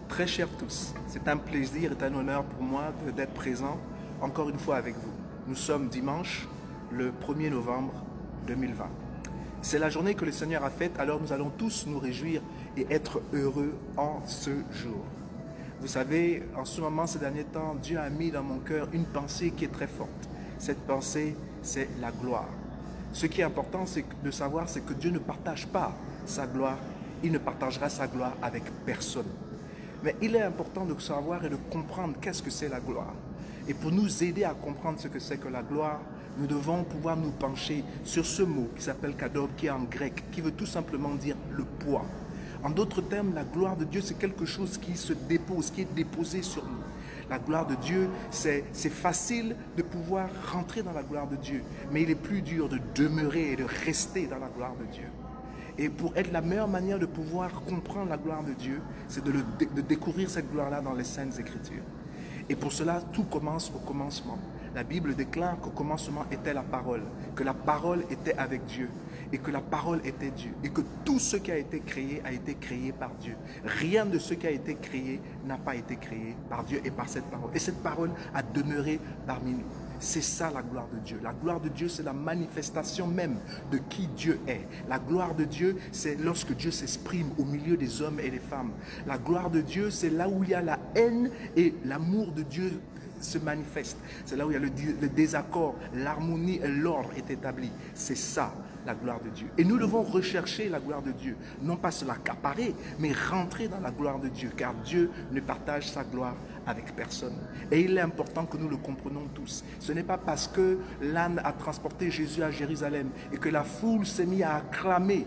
Très chers tous, c'est un plaisir et un honneur pour moi d'être présent encore une fois avec vous. Nous sommes dimanche, le 1er novembre 2020. C'est la journée que le Seigneur a faite, alors nous allons tous nous réjouir et être heureux en ce jour. Vous savez, en ce moment, ces derniers temps, Dieu a mis dans mon cœur une pensée qui est très forte. Cette pensée, c'est la gloire. Ce qui est important de savoir, c'est que Dieu ne partage pas sa gloire. Il ne partagera sa gloire avec personne. Mais il est important de savoir et de comprendre qu'est-ce que c'est la gloire. Et pour nous aider à comprendre ce que c'est que la gloire, nous devons pouvoir nous pencher sur ce mot qui s'appelle kadob, qui est en grec, qui veut tout simplement dire le poids. En d'autres termes, la gloire de Dieu, c'est quelque chose qui se dépose, qui est déposé sur nous. La gloire de Dieu, c'est facile de pouvoir rentrer dans la gloire de Dieu, mais il est plus dur de demeurer et de rester dans la gloire de Dieu. Et pour être la meilleure manière de pouvoir comprendre la gloire de Dieu, c'est de découvrir cette gloire-là dans les Saintes Écritures. Et pour cela, tout commence au commencement. La Bible déclare qu'au commencement était la parole, que la parole était avec Dieu, et que la parole était Dieu, et que tout ce qui a été créé par Dieu. Rien de ce qui a été créé n'a pas été créé par Dieu et par cette parole. Et cette parole a demeuré parmi nous. C'est ça la gloire de Dieu. La gloire de Dieu, c'est la manifestation même de qui Dieu est. La gloire de Dieu, c'est lorsque Dieu s'exprime au milieu des hommes et des femmes. La gloire de Dieu, c'est là où il y a la haine et l'amour de Dieu se manifeste. C'est là où il y a le désaccord, l'harmonie et l'ordre est établi. C'est ça la gloire de Dieu. Et nous devons rechercher la gloire de Dieu. Non pas se l'accaparer, mais rentrer dans la gloire de Dieu. Car Dieu ne partage sa gloire avec personne. Et il est important que nous le comprenions tous. Ce n'est pas parce que l'âne a transporté Jésus à Jérusalem et que la foule s'est mise à acclamer,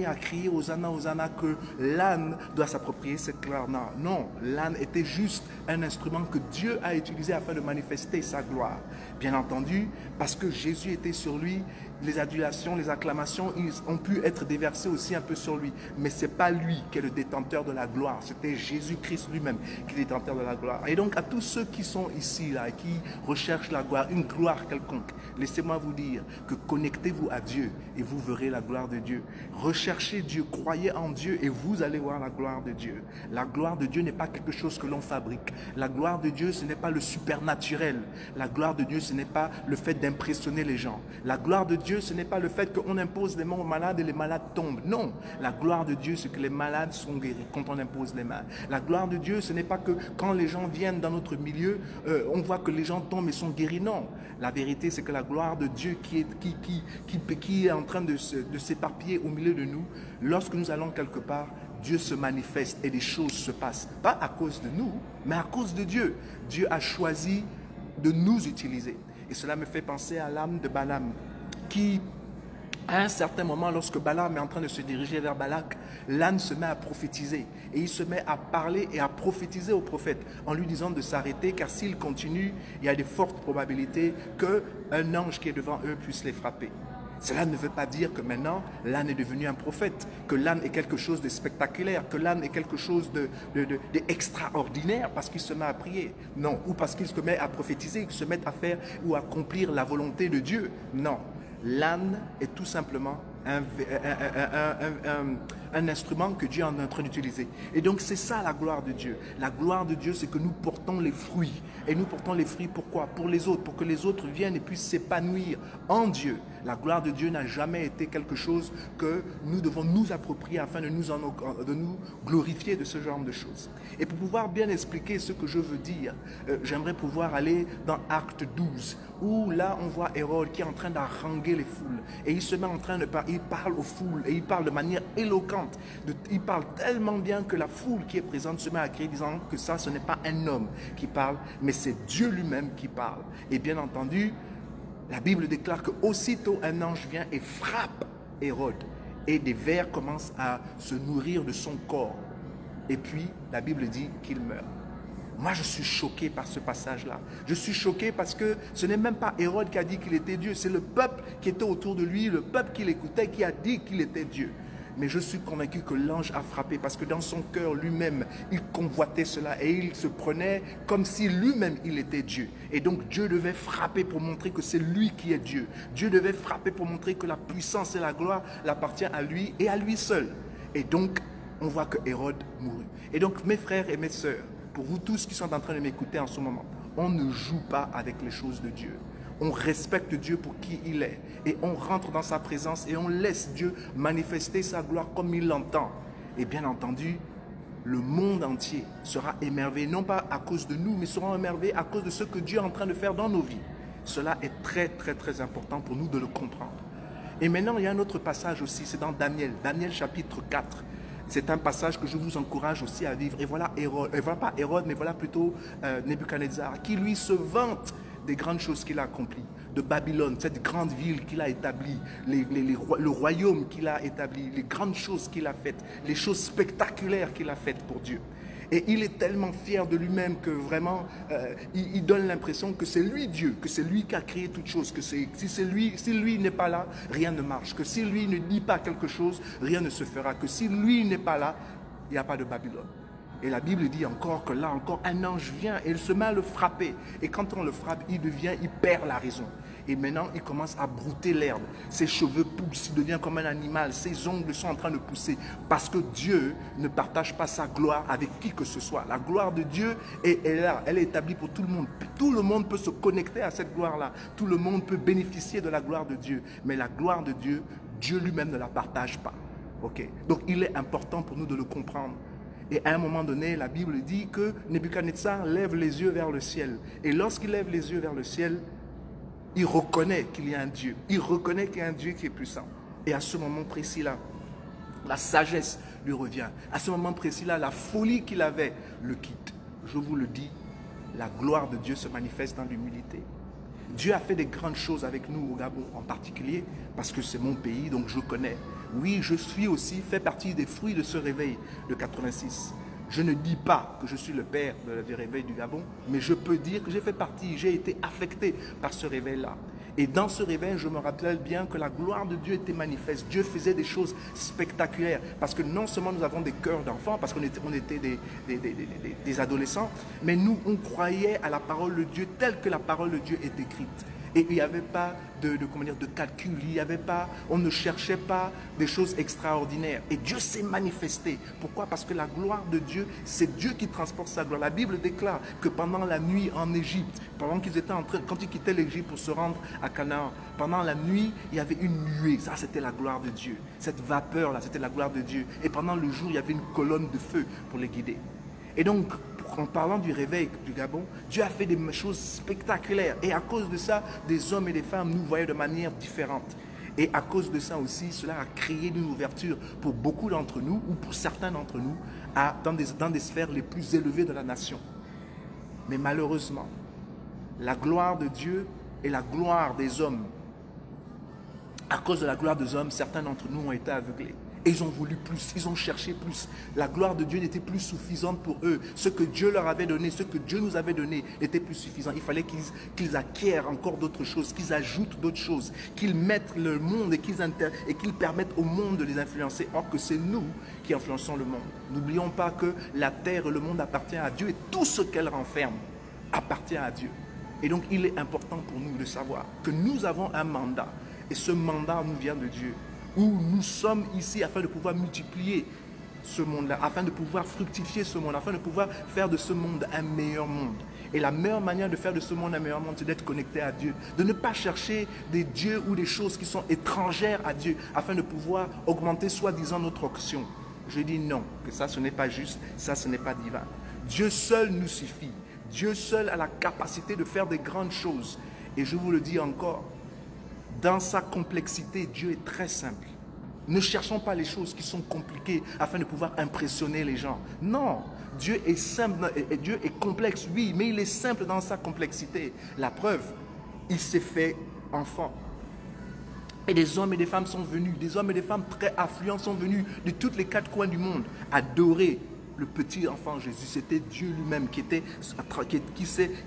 à crier Hosanna, Hosanna, que l'âne doit s'approprier cette gloire-là. Non, l'âne était juste un instrument que Dieu a utilisé afin de manifester sa gloire. Bien entendu, parce que Jésus était sur lui, les adulations, les acclamations, ils ont pu être déversés aussi un peu sur lui. Mais ce n'est pas lui qui est le détenteur de la gloire, c'était Jésus-Christ lui-même qui est le détenteur de la gloire. Et donc à tous ceux qui sont ici, là, et qui recherchent la gloire, une gloire quelconque, laissez-moi vous dire que connectez-vous à Dieu et vous verrez la gloire de Dieu. Recherchez Dieu, croyez en Dieu et vous allez voir la gloire de Dieu. La gloire de Dieu n'est pas quelque chose que l'on fabrique. La gloire de Dieu, ce n'est pas le supernaturel. La gloire de Dieu, ce n'est pas le fait d'impressionner les gens. La gloire de Dieu, ce n'est pas le fait qu'on impose les mains aux malades et les malades tombent. Non, la gloire de Dieu, c'est que les malades sont guéris quand on impose les mains. La gloire de Dieu, ce n'est pas que quand les gens viennent dans notre milieu, on voit que les gens tombent et sont guéris. Non, la vérité, c'est que la gloire de Dieu qui est en train de s'éparpiller au milieu de nous, lorsque nous allons quelque part, Dieu se manifeste et des choses se passent. Pas à cause de nous, mais à cause de Dieu. Dieu a choisi de nous utiliser. Et cela me fait penser à l'âme de Balaam, qui, à un certain moment, lorsque Balaam est en train de se diriger vers Balak, l'âne se met à prophétiser. Et il se met à parler et à prophétiser au prophète, en lui disant de s'arrêter, car s'il continue, il y a de fortes probabilités qu'un ange qui est devant eux puisse les frapper. Cela ne veut pas dire que maintenant l'âne est devenu un prophète, que l'âne est quelque chose de spectaculaire, que l'âne est quelque chose d'extraordinaire parce qu'il se met à prier. Non, ou parce qu'il se met à prophétiser, qu'il se met à faire ou à accomplir la volonté de Dieu. Non, l'âne est tout simplement un instrument que Dieu est en train d'utiliser. Et donc c'est ça la gloire de Dieu. La gloire de Dieu, c'est que nous portons les fruits. Et nous portons les fruits pourquoi? Pour les autres, pour que les autres viennent et puissent s'épanouir en Dieu. La gloire de Dieu n'a jamais été quelque chose que nous devons nous approprier afin de nous glorifier de ce genre de choses. Et pour pouvoir bien expliquer ce que je veux dire, j'aimerais pouvoir aller dans Acte 12, où là on voit Hérode qui est en train d'haranguer les foules. Et il se met en train de parler, il parle aux foules et il parle de manière éloquente. Il parle tellement bien que la foule qui est présente se met à crier disant que ça, ce n'est pas un homme qui parle, mais c'est Dieu lui-même qui parle. Et bien entendu, la Bible déclare qu'aussitôt un ange vient et frappe Hérode. Et des vers commencent à se nourrir de son corps. Et puis, la Bible dit qu'il meurt. Moi, je suis choqué par ce passage-là. Je suis choqué parce que ce n'est même pas Hérode qui a dit qu'il était Dieu. C'est le peuple qui était autour de lui, le peuple qui l'écoutait, qui a dit qu'il était Dieu. Mais je suis convaincu que l'ange a frappé parce que dans son cœur lui-même, il convoitait cela et il se prenait comme si lui-même il était Dieu. Et donc Dieu devait frapper pour montrer que c'est lui qui est Dieu. Dieu devait frapper pour montrer que la puissance et la gloire l'appartient à lui et à lui seul. Et donc on voit que Hérode mourut. Et donc, mes frères et mes sœurs, pour vous tous qui sont en train de m'écouter en ce moment, on ne joue pas avec les choses de Dieu. On respecte Dieu pour qui il est. Et on rentre dans sa présence et on laisse Dieu manifester sa gloire comme il l'entend. Et bien entendu, le monde entier sera émerveillé, non pas à cause de nous, mais sera émerveillé à cause de ce que Dieu est en train de faire dans nos vies. Cela est très, très, très important pour nous de le comprendre. Et maintenant, il y a un autre passage aussi, c'est dans Daniel, Daniel chapitre 4. C'est un passage que je vous encourage aussi à vivre. Et voilà Hérode, et voilà pas Hérode, mais voilà plutôt Nebuchadnezzar, qui lui se vante des grandes choses qu'il a accomplies, de Babylone, cette grande ville qu'il a établie, le royaume qu'il a établi, les grandes choses qu'il a faites, les choses spectaculaires qu'il a faites pour Dieu. Et il est tellement fier de lui-même que vraiment, il donne l'impression que c'est lui Dieu, que c'est lui qui a créé toute chose, que si lui n'est pas là, rien ne marche, que si lui ne dit pas quelque chose, rien ne se fera, que si lui n'est pas là, il n'y a pas de Babylone. Et la Bible dit encore que là, encore un ange vient et il se met à le frapper. Et quand on le frappe, il perd la raison. Et maintenant, il commence à brouter l'herbe. Ses cheveux poussent, il devient comme un animal. Ses ongles sont en train de pousser. Parce que Dieu ne partage pas sa gloire avec qui que ce soit. La gloire de Dieu est là. Elle est établie pour tout le monde. Tout le monde peut se connecter à cette gloire-là. Tout le monde peut bénéficier de la gloire de Dieu. Mais la gloire de Dieu, Dieu lui-même ne la partage pas. Okay? Donc, il est important pour nous de le comprendre. Et à un moment donné, la Bible dit que Nebuchadnezzar lève les yeux vers le ciel. Et lorsqu'il lève les yeux vers le ciel, il reconnaît qu'il y a un Dieu. Il reconnaît qu'il y a un Dieu qui est puissant. Et à ce moment précis-là, la sagesse lui revient. À ce moment précis-là, la folie qu'il avait le quitte. Je vous le dis, la gloire de Dieu se manifeste dans l'humilité. Dieu a fait des grandes choses avec nous au Gabon en particulier, parce que c'est mon pays, donc je connais. Oui, je suis aussi, fait partie des fruits de ce réveil de 86. Je ne dis pas que je suis le père du réveil du Gabon, mais je peux dire que j'ai fait partie, j'ai été affecté par ce réveil-là. Et dans ce réveil, je me rappelle bien que la gloire de Dieu était manifeste. Dieu faisait des choses spectaculaires. Parce que non seulement nous avons des cœurs d'enfants, parce qu'on était des adolescents, mais nous, on croyait à la parole de Dieu telle que la parole de Dieu est écrite. Et il n'y avait pas de calcul, on ne cherchait pas des choses extraordinaires. Et Dieu s'est manifesté. Pourquoi? Parce que la gloire de Dieu, c'est Dieu qui transporte sa gloire. La Bible déclare que pendant la nuit en Égypte, pendant qu'ils étaient quand ils quittaient l'Égypte pour se rendre à Canaan, pendant la nuit, il y avait une nuée. Ça, c'était la gloire de Dieu. Cette vapeur-là, c'était la gloire de Dieu. Et pendant le jour, il y avait une colonne de feu pour les guider. Et donc, en parlant du réveil du Gabon, Dieu a fait des choses spectaculaires. Et à cause de ça, des hommes et des femmes nous voyaient de manière différente. Et à cause de ça aussi, cela a créé une ouverture pour beaucoup d'entre nous, ou pour certains d'entre nous, dans des sphères les plus élevées de la nation. Mais malheureusement, la gloire de Dieu et la gloire des hommes, à cause de la gloire des hommes, certains d'entre nous ont été aveuglés. Et ils ont voulu plus, ils ont cherché plus. La gloire de Dieu n'était plus suffisante pour eux. Ce que Dieu leur avait donné, ce que Dieu nous avait donné n'était plus suffisant. Il fallait qu'ils acquièrent encore d'autres choses, qu'ils ajoutent d'autres choses, qu'ils mettent le monde et qu'ils permettent au monde de les influencer. Or que c'est nous qui influençons le monde. N'oublions pas que la terre et le monde appartiennent à Dieu et tout ce qu'elle renferme appartient à Dieu. Et donc il est important pour nous de savoir que nous avons un mandat. Et ce mandat nous vient de Dieu. Où nous sommes ici afin de pouvoir multiplier ce monde-là, afin de pouvoir fructifier ce monde, afin de pouvoir faire de ce monde un meilleur monde. Et la meilleure manière de faire de ce monde un meilleur monde, c'est d'être connecté à Dieu, de ne pas chercher des dieux ou des choses qui sont étrangères à Dieu, afin de pouvoir augmenter soi-disant notre onction. Je dis non, que ça ce n'est pas juste, ça ce n'est pas divin. Dieu seul nous suffit. Dieu seul a la capacité de faire des grandes choses. Et je vous le dis encore, dans sa complexité, Dieu est très simple. Ne cherchons pas les choses qui sont compliquées afin de pouvoir impressionner les gens. Non, Dieu est simple, et Dieu est complexe, oui, mais il est simple dans sa complexité. La preuve, il s'est fait enfant. Et des hommes et des femmes sont venus, des hommes et des femmes très affluents sont venus de tous les quatre coins du monde adorer le petit enfant Jésus. C'était Dieu lui-même qui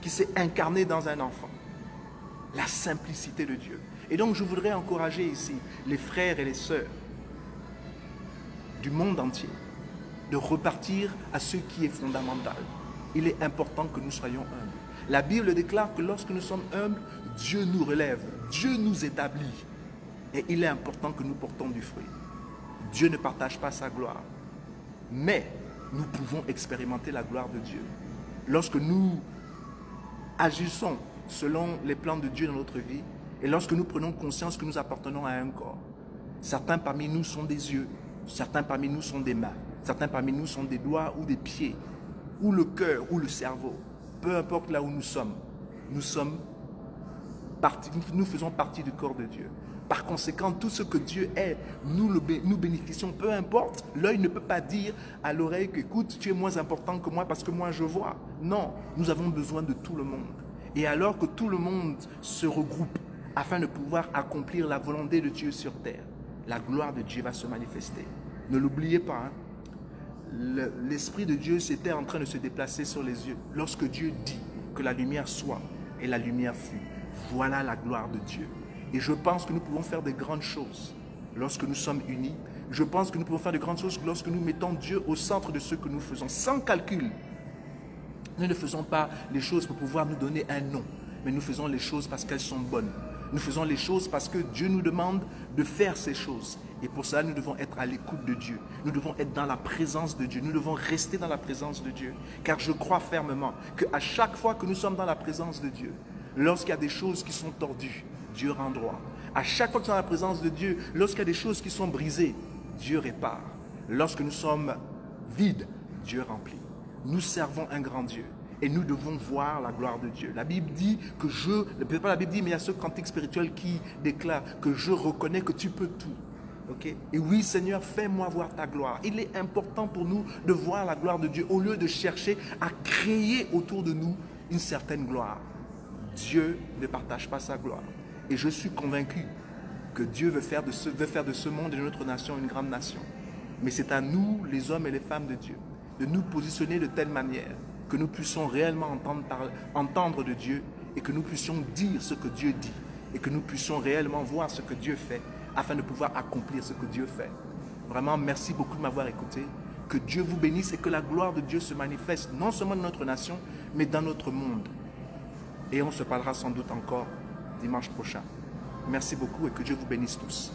s'est incarné dans un enfant. La simplicité de Dieu. Et donc je voudrais encourager ici les frères et les sœurs du monde entier de repartir à ce qui est fondamental. Il est important que nous soyons humbles. La Bible déclare que lorsque nous sommes humbles, Dieu nous relève, Dieu nous établit. Et il est important que nous portons du fruit. Dieu ne partage pas sa gloire Mais nous pouvons expérimenter la gloire de Dieu. Lorsque nous agissons selon les plans de Dieu dans notre vie, et lorsque nous prenons conscience que nous appartenons à un corps, certains parmi nous sont des yeux, certains parmi nous sont des mains, certains parmi nous sont des doigts ou des pieds, ou le cœur ou le cerveau. Peu importe là où nous sommes nous faisons partie du corps de Dieu. Par conséquent, tout ce que Dieu est, nous bénéficions, peu importe. L'œil ne peut pas dire à l'oreille que, écoute, tu es moins important que moi parce que moi je vois. Non, nous avons besoin de tout le monde. Et alors que tout le monde se regroupe afin de pouvoir accomplir la volonté de Dieu sur terre, la gloire de Dieu va se manifester. Ne l'oubliez pas, hein? L'Esprit de Dieu était en train de se déplacer sur les yeux. Lorsque Dieu dit que la lumière soit, et la lumière fut. Voilà la gloire de Dieu. Et je pense que nous pouvons faire de grandes choses lorsque nous sommes unis. Je pense que nous pouvons faire de grandes choses lorsque nous mettons Dieu au centre de ce que nous faisons, sans calcul. Nous ne faisons pas les choses pour pouvoir nous donner un nom, mais nous faisons les choses parce qu'elles sont bonnes. Nous faisons les choses parce que Dieu nous demande de faire ces choses. Et pour cela, nous devons être à l'écoute de Dieu. Nous devons être dans la présence de Dieu. Nous devons rester dans la présence de Dieu. Car je crois fermement qu'à chaque fois que nous sommes dans la présence de Dieu, lorsqu'il y a des choses qui sont tordues, Dieu rend droit. À chaque fois que nous sommes dans la présence de Dieu, lorsqu'il y a des choses qui sont brisées, Dieu répare. Lorsque nous sommes vides, Dieu remplit. Nous servons un grand Dieu. Et nous devons voir la gloire de Dieu. La Bible dit que peut-être pas la Bible dit, mais il y a ce cantique spirituel qui déclare que je reconnais que tu peux tout. Okay? Et oui, Seigneur, fais-moi voir ta gloire. Il est important pour nous de voir la gloire de Dieu au lieu de chercher à créer autour de nous une certaine gloire. Dieu ne partage pas sa gloire. Et je suis convaincu que Dieu veut faire de ce monde et de notre nation une grande nation. Mais c'est à nous, les hommes et les femmes de Dieu, de nous positionner de telle manière que nous puissions réellement entendre de Dieu et que nous puissions dire ce que Dieu dit et que nous puissions réellement voir ce que Dieu fait afin de pouvoir accomplir ce que Dieu fait. Vraiment, merci beaucoup de m'avoir écouté. Que Dieu vous bénisse et que la gloire de Dieu se manifeste non seulement dans notre nation, mais dans notre monde. Et on se parlera sans doute encore dimanche prochain. Merci beaucoup et que Dieu vous bénisse tous.